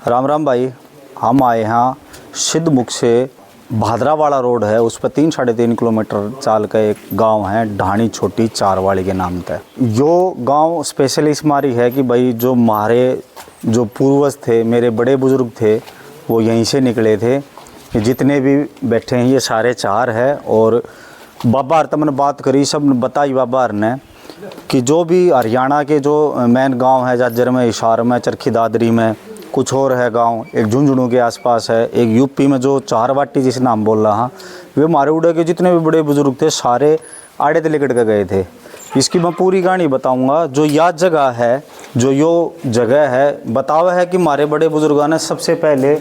राम राम भाई। हम आए हैं सिद्धमुख से भादरावाड़ा रोड है, उस पर 3-3.5 किलोमीटर चाल का एक गांव है ढाणी छोटी चारवाड़ी के नाम पे। यो गांव स्पेशली इस मारी है कि भाई जो हमारे जो पूर्वज थे, मेरे बड़े बुजुर्ग थे, वो यहीं से निकले थे। जितने भी बैठे हैं ये सारे चार है। और बाबा हर मैंने बात करी, सब बताई बाबा हर ने कि जो भी हरियाणा के जो मेन गांव है, जाजर में, हिसार में, चरखी दादरी में, कुछ और है गांव, एक झुंझुनू के आसपास है, एक यूपी में जो चारवाटी जिस नाम बोल रहा हाँ, वे हमारे उड़े के जितने भी बड़े बुजुर्ग थे सारे आड़े ते लेकर के गए थे। इसकी मैं पूरी कहानी बताऊंगा। जो यह जगह है, जो यो जगह है, बतावा है कि हमारे बड़े बुजुर्गों ने सबसे पहले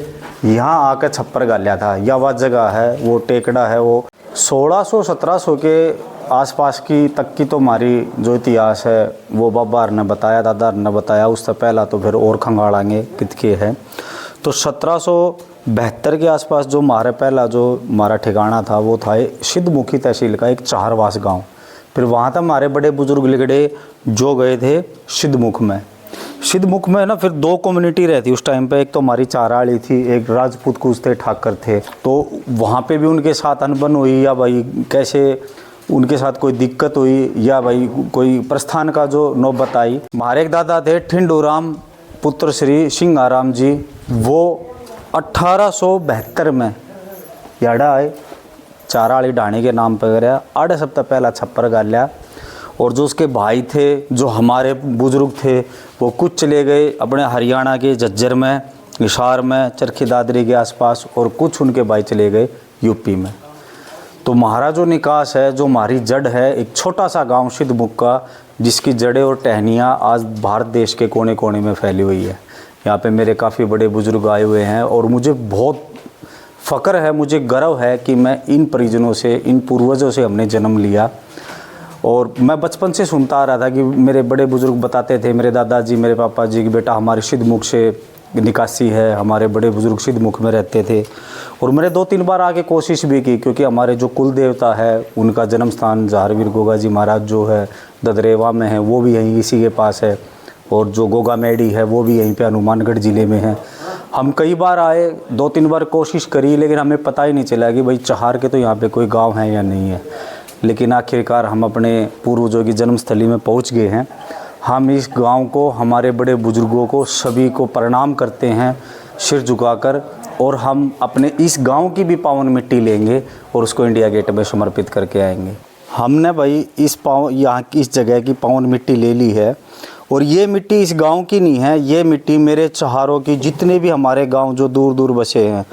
यहाँ आकर छप्पर गालिया था। यह वह जगह है, वो टेकड़ा है, वो 1600-1700 के आसपास की तक की तो हमारी जो इतिहास है वो बाबा ने बताया, दादा ने बताया। उससे पहला तो फिर और खंगाड़ांगे कितके है। तो 1772 के आसपास जो हमारे पहला जो हमारा ठिकाना था वो था सिद्धमुखी तहसील का एक चारवास गांव। फिर वहाँ तक हमारे बड़े बुजुर्ग लिगड़े जो गए थे सिद्धमुख में। सिद्धमुख में ना फिर दो कम्युनिटी रहती उस टाइम पे। एक तो हमारी चाराड़ी थी, एक राजपूत कुछ थे, ठाकर थे। तो वहाँ पे भी उनके साथ अनबन हुई, या भाई कैसे उनके साथ कोई दिक्कत हुई, या भाई कोई प्रस्थान का जो नौबत आई। हमारे एक दादा थे ठिंडूराम पुत्र श्री सिंगाराम जी, वो 1872 में याड़ा आए, चाराड़ी ढाणी के नाम पर गया। 8 सप्ताह पहला छप्पर गालिया। और जो उसके भाई थे, जो हमारे बुजुर्ग थे, वो कुछ चले गए अपने हरियाणा के झज्जर में, हिसार में, चरखी दादरी के आसपास, और कुछ उनके भाई चले गए यूपी में। तो हमारा जो निकास है, जो हमारी जड़ है, एक छोटा सा गांव सिद्धमुख का, जिसकी जड़ें और टहनियाँ आज भारत देश के कोने कोने में फैली हुई है। यहाँ पे मेरे काफ़ी बड़े बुजुर्ग आए हुए हैं और मुझे बहुत फ़ख्र है, मुझे गर्व है कि मैं इन परिजनों से, इन पूर्वजों से हमने जन्म लिया। और मैं बचपन से सुनता आ रहा था कि मेरे बड़े बुजुर्ग बताते थे, मेरे दादाजी, मेरे पापा जी, कि बेटा हमारे सिद्धमुख से निकासी है, हमारे बड़े बुजुर्ग सिद्धमुख में रहते थे। और मैंने 2-3 बार आके कोशिश भी की, क्योंकि हमारे जो कुल देवता है उनका जन्म स्थान जहारवीर गोगा जी महाराज जो है ददरेवा में है, वो भी यहीं इसी के पास है। और जो गोगा मेडी है वो भी यहीं पे हनुमानगढ़ ज़िले में है। हम कई बार आए, 2-3 बार कोशिश करी, लेकिन हमें पता ही नहीं चला कि भाई चहार के तो यहाँ पे कोई गांव है या नहीं है। लेकिन आखिरकार हम अपने पूर्वजों की जन्मस्थली में पहुँच गए हैं। हम इस गांव को, हमारे बड़े बुजुर्गों को, सभी को प्रणाम करते हैं सिर झुकाकर। और हम अपने इस गांव की भी पावन मिट्टी लेंगे और उसको इंडिया गेट में समर्पित करके आएंगे। हमने भाई यहाँ की इस जगह की पावन मिट्टी ले ली है। और ये मिट्टी इस गांव की नहीं है, ये मिट्टी मेरे चहारों की, जितने भी हमारे गांव जो दूर दूर बसे हैं,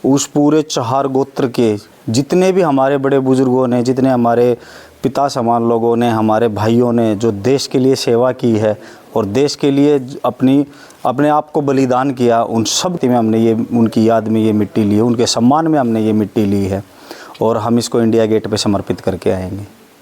उस पूरे चहार गोत्र के जितने भी हमारे बड़े बुजुर्गों ने, जितने हमारे पिता समान लोगों ने, हमारे भाइयों ने जो देश के लिए सेवा की है और देश के लिए अपने आप को बलिदान किया, उन सब में हमने ये, उनकी याद में ये मिट्टी ली है, उनके सम्मान में हमने ये मिट्टी ली है। और हम इसको इंडिया गेट पे समर्पित करके आएंगे।